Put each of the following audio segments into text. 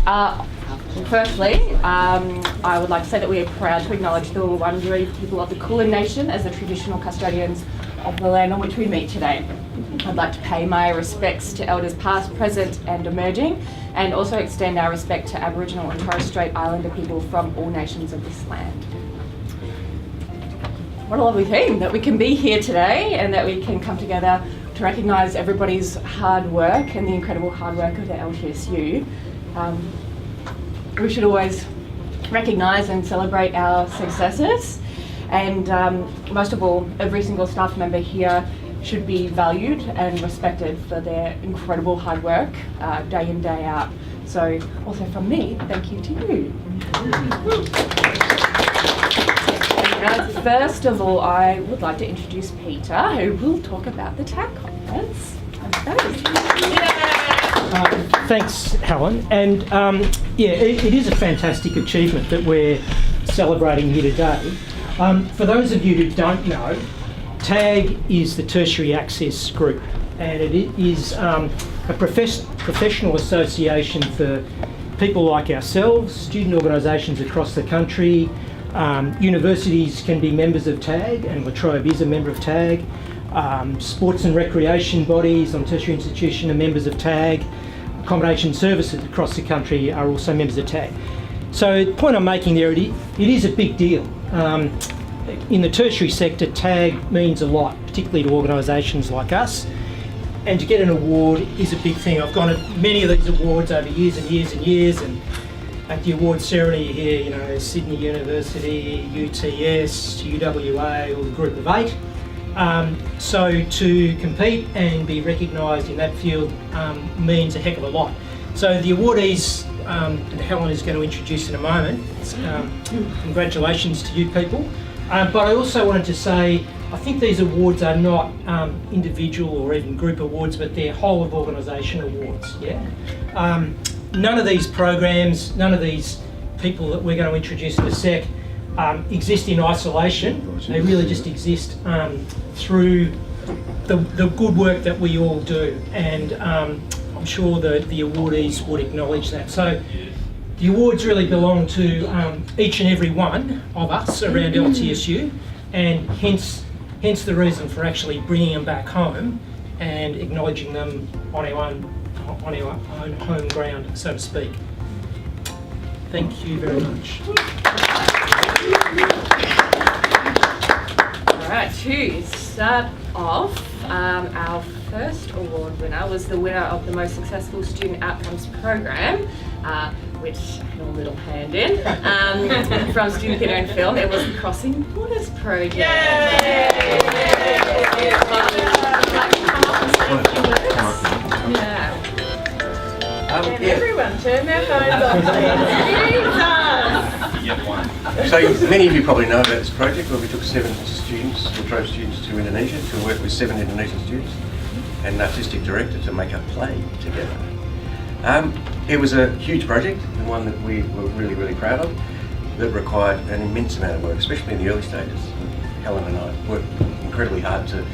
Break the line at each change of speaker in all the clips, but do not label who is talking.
Firstly, I would like to say that we are proud to acknowledge the Wurundjeri people of the Kulin Nation as the traditional custodians of the land on which we meet today. I'd like to pay my respects to elders past, present and emerging, and also extend our respect to Aboriginal and Torres Strait Islander people from all nations of this land. What a lovely theme that we can be here today and that we can come together to recognise everybody's hard work and the incredible hard work of the LTSU. We should always recognise and celebrate our successes, and most of all, every single staff member here should be valued and respected for their incredible hard work day in, day out. So also from me, thank you to you. First of all, I would like to introduce Peter, who will talk about the TAG conference.
Thanks, Helen. And it is a fantastic achievement that we're celebrating here today. For those of you who don't know, TAG is the Tertiary Access Group, and it is a professional association for people like ourselves, student organisations across the country. Universities can be members of TAG, and La Trobe is a member of TAG. Sports and recreation bodies on tertiary institution are members of TAG. Accommodation services across the country are also members of TAG. So the point I'm making there, it is a big deal. In the tertiary sector, TAG means a lot, particularly to organisations like us. And to get an award is a big thing. I've gone to many of these awards over years and years and years, and at the award ceremony here, you know, Sydney University, UTS, UWA, or the group of 8. So to compete and be recognised in that field means a heck of a lot. So the awardees, that Helen is going to introduce in a moment, congratulations to you people. But I also wanted to say, I think these awards are not individual or even group awards, but they're whole of organisation awards, yeah? None of these programs, none of these people that we're going to introduce in a sec exist in isolation. They really just exist through the good work that we all do, and I'm sure the awardees would acknowledge that. So the awards really belong to each and every one of us around LTSU, and hence the reason for actually bringing them back home and acknowledging them on our own home ground, so to speak. Thank you very much.
Alright, to start off, our first award winner was the winner of the most successful student outcomes program, which I had a little hand in, from Student Theatre and Film. It was the Crossing Borders project. Yay!
Can everyone turn their phones off, please? So many of you probably know about this project where we took 7 students, La Trobe students, to Indonesia to work with 7 Indonesian students and an artistic director to make a play together. It was a huge project, and one that we were really, really proud of, that required an immense amount of work, especially in the early stages. Helen and I worked incredibly hard to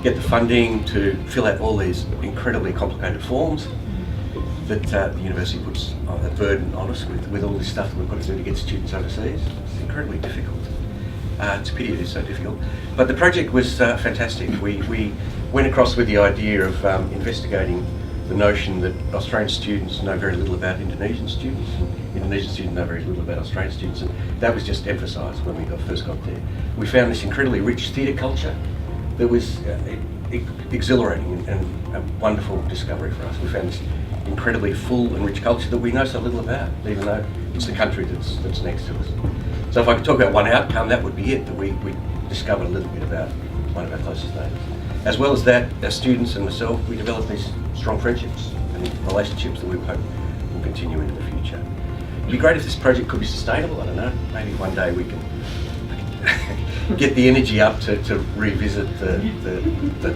get the funding, to fill out all these incredibly complicated forms that the university puts a burden on us with all this stuff that we've got to do to get students overseas. It's incredibly difficult. It's a pity it is so difficult. But the project was fantastic. We went across with the idea of investigating the notion that Australian students know very little about Indonesian students, and Indonesian students know very little about Australian students, and that was just emphasised when we first got there. We found this incredibly rich theatre culture that was exhilarating and a wonderful discovery for us. We found this incredibly full and rich culture that we know so little about, even though it's the country that's next to us. So if I could talk about one outcome, that would be it, that we discovered a little bit about one of our closest neighbours. As well as that, our students and myself, we developed these strong friendships and relationships that we hope will continue into the future. It'd be great if this project could be sustainable. I don't know, maybe one day we can get the energy up to revisit the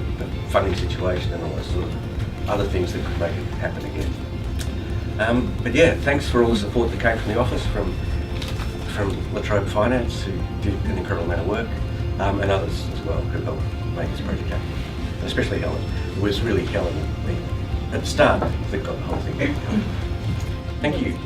funding situation and all those sort of other things that could make it happen again. But yeah, thanks for all the support that came from the office, from La Trobe Finance, who did an incredible amount of work, and others as well who helped make this project happen. Especially Helen. It was really Helen at the start that got the whole thing going. Thank you.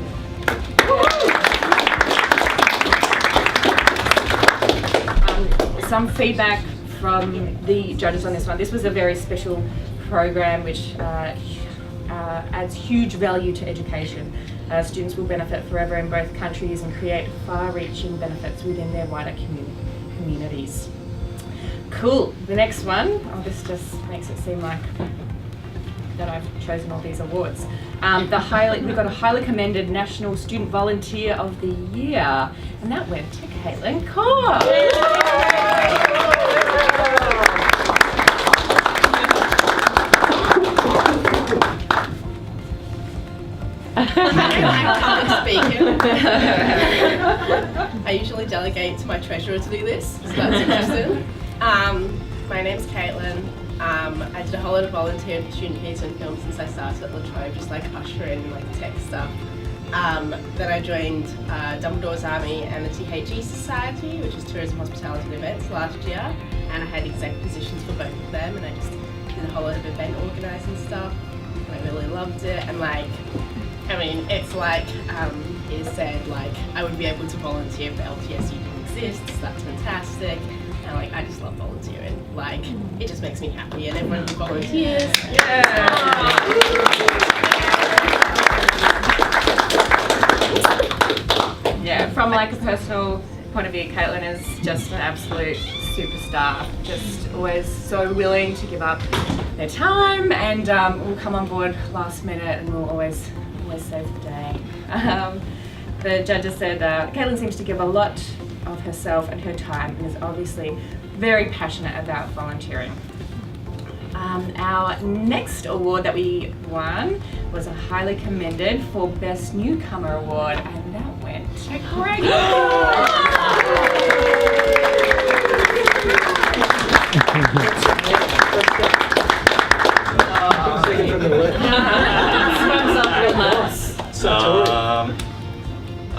Some feedback from the judges on this one. This was a very special program which adds huge value to education. Students will benefit forever in both countries and create far-reaching benefits within their wider communities. Cool. The next one, this just makes it seem like that I've chosen all these awards. We've got a highly commended National Student Volunteer of the Year, and that went to Caitlin Cobb.
I usually delegate to my treasurer to do this, so that's interesting. My name's Caitlin. I did a whole lot of volunteering for student theatre and film since I started at La Trobe, just like ushering and like tech stuff. Then I joined Dumbledore's Army and the THG Society, which is Tourism, Hospitality and Events, last year, and I had exec positions for both of them, and I just did a whole lot of event organising stuff, and I really loved it. And like, I mean, it's like he said, like I would be able to volunteer if the LTSU didn't exist, so that's fantastic. And like, I just love volunteering. Like, it just makes me happy, and everyone who volunteers.
Yeah, from like a personal point of view, Caitlin is just an absolute superstar. Just always so willing to give up their time, and will come on board last minute, and will always save the day. The judges said Caitlin seems to give a lot of herself and her time, and is obviously very passionate about volunteering. Our next award that we won was a highly commended for Best Newcomer Award, and that went to Greg.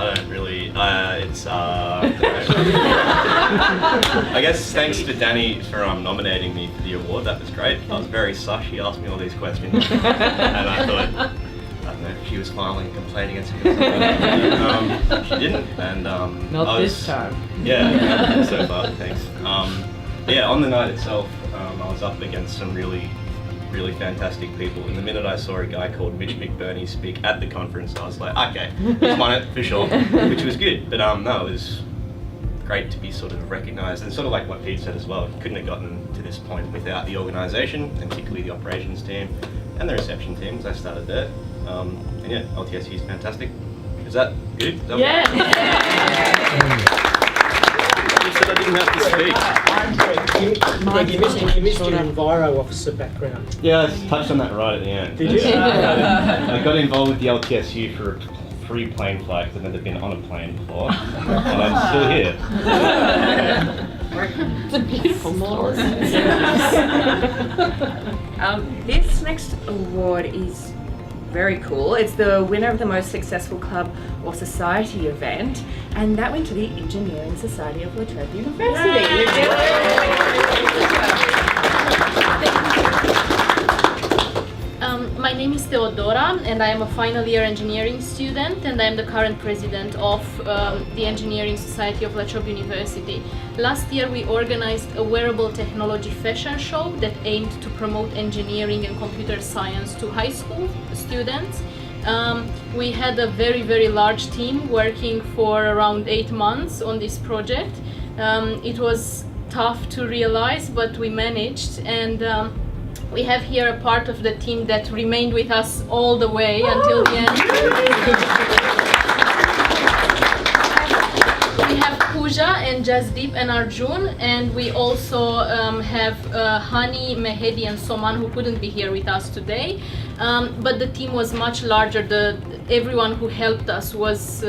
I don't really, I guess thanks to Danny for nominating me for the award. That was great. I was very sus. She asked me all these questions, and I thought, I don't know, she was smiling and complaining against me. She didn't, and
Not this time.
Yeah, so far, thanks. But yeah, on the night itself, I was up against some really fantastic people. And the minute I saw a guy called Mitch McBurney speak at the conference, I was like, okay, he's won it for sure, which was good. But no, it was great to be sort of recognised, and sort of like what Pete said as well, couldn't have gotten to this point without the organisation, and particularly the operations team and the reception teams. I started there, and yeah, LTSU is fantastic. Is that good? Is that
Yeah.
You said I didn't have to speak.
Greg, you missed your Enviro officer background.
Yeah, I touched on that right at the end.
Did you?
I got involved with the LTSU for 3 plane flights. I've never been on a plane before, and I'm still here.
It's a beautiful story.
This next award is very cool. It's the winner of the most successful club or society event, and that went to the Engineering Society of La Trobe University.
My name is Theodora, and I am a final year engineering student, and I am the current president of the Engineering Society of La Trobe University. Last year we organized a wearable technology fashion show that aimed to promote engineering and computer science to high school students. We had a very large team working for around 8 months on this project. It was tough to realize, but we managed, and we have here a part of the team that remained with us all the way until the end. We have Pooja and Jasdeep and Arjun, and we also have Hani, Mehedi and Soman, who couldn't be here with us today. But the team was much larger. Everyone who helped us was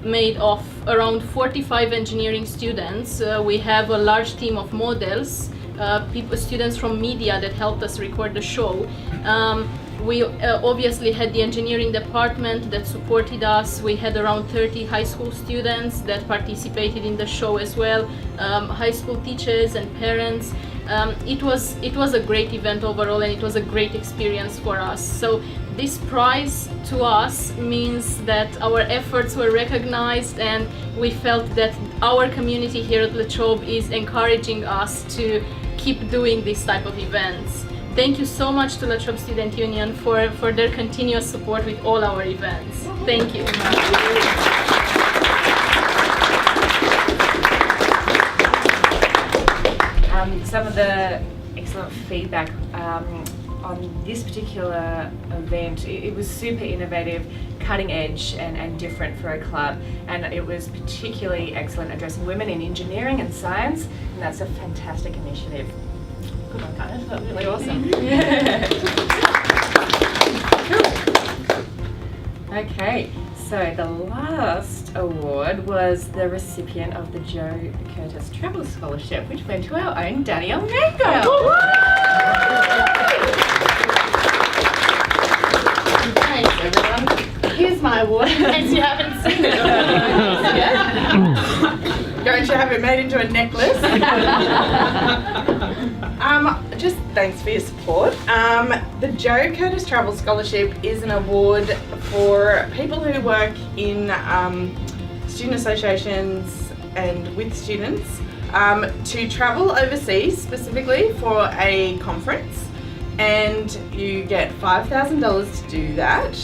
made of around 45 engineering students. We have a large team of models, students from media that helped us record the show. We obviously had the engineering department that supported us. We had around 30 high school students that participated in the show as well, high school teachers and parents. It was a great event overall, and it was a great experience for us. So this prize to us means that our efforts were recognized, and we felt that our community here at La Trobe is encouraging us to keep doing this type of events. Thank you so much to La Trobe Student Union for their continuous support with all our events. Thank you.
Some of the excellent feedback on this particular event, it was super innovative, cutting edge and different for a club, and it was particularly excellent addressing women in engineering and science, and that's a fantastic initiative. Good one, guys. That was really awesome. Okay, so the last award was the recipient of the Joe Curtis Travel Scholarship, which went to our own Danielle Mango. Thanks, everyone. Here's my award, in case you haven't seen it.
Going to have it made into a necklace. Just thanks for your support. The Joe Curtis Travel Scholarship is an award for people who work in student associations and with students to travel overseas specifically for a conference, and you get $5,000 to do that.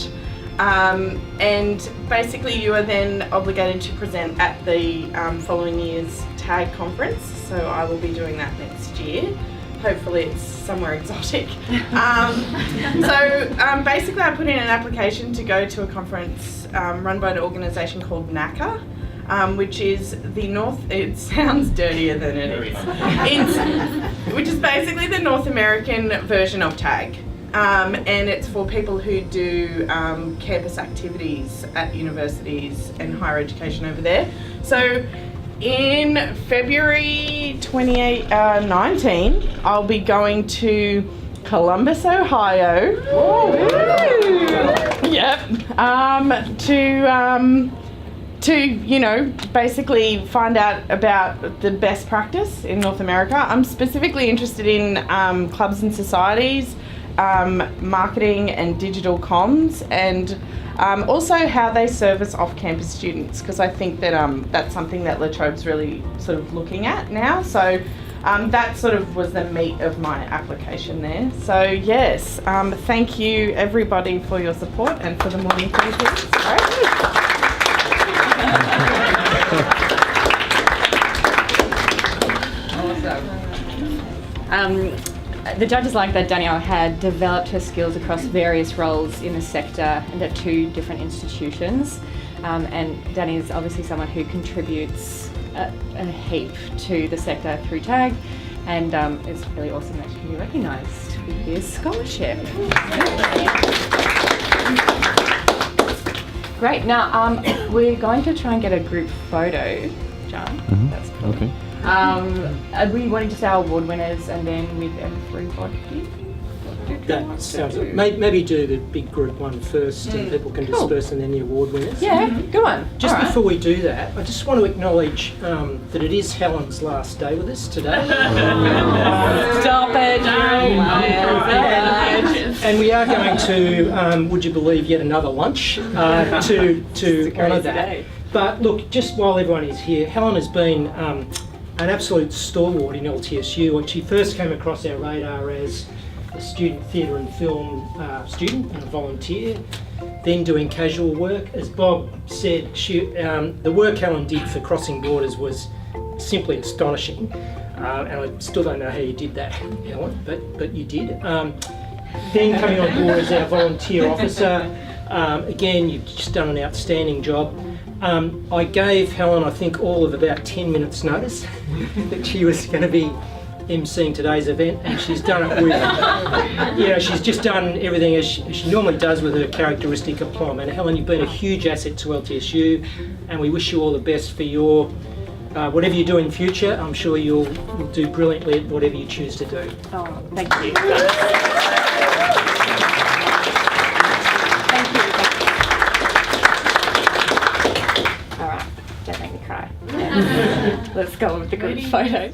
And basically you are then obligated to present at the following year's TAG conference, so I will be doing that next year. Hopefully it's somewhere exotic. Basically I put in an application to go to a conference run by an organisation called NACA, which is it sounds dirtier than it is. Which is basically the North American version of TAG. And it's for people who do campus activities at universities and higher education over there. So in February 2019, I'll be going to Columbus, Ohio. To basically find out about the best practice in North America. I'm specifically interested in clubs and societies, marketing and digital comms, and also how they service off-campus students, because I think that that's something that La Trobe's really sort of looking at now. So that sort of was the meat of my application there. So yes, thank you everybody for your support and for the morning briefings.
The judges liked that Danielle had developed her skills across various roles in the sector and at 2 different institutions. And Danny is obviously someone who contributes a heap to the sector through TAG, and it's really awesome that she can be recognised with this scholarship. Great. Now we're going to try and get a group photo, John. That's cool.
Okay.
Are we wanting to say our award winners and then with everybody?
That sounds good. Maybe do the big group one first, and people can disperse, and then the award winners.
Yeah, good one.
Just before we do that, I just want to acknowledge that it is Helen's last day with us today.
Stop it,
and we are going to, would you believe, yet another lunch to honour that. But look, just while everyone is here, Helen has been an absolute stalwart in LTSU. When she first came across our radar as a student theatre and film student and a volunteer, then doing casual work. As Bob said, the work Helen did for Crossing Borders was simply astonishing, and I still don't know how you did that, Helen, but you did. Then coming on board as our volunteer officer, again, you've just done an outstanding job. I gave Helen, I think, all of about 10 minutes notice that she was going to be emceeing today's event, and she's done it with, she's just done everything as she normally does with her characteristic aplomb. And Helen, you've been a huge asset to LTSU, and we wish you all the best for your, whatever you do in future. I'm sure you'll do brilliantly at whatever you choose to do.
Oh, thank you. All right, don't make me cry. Let's go with the group photo.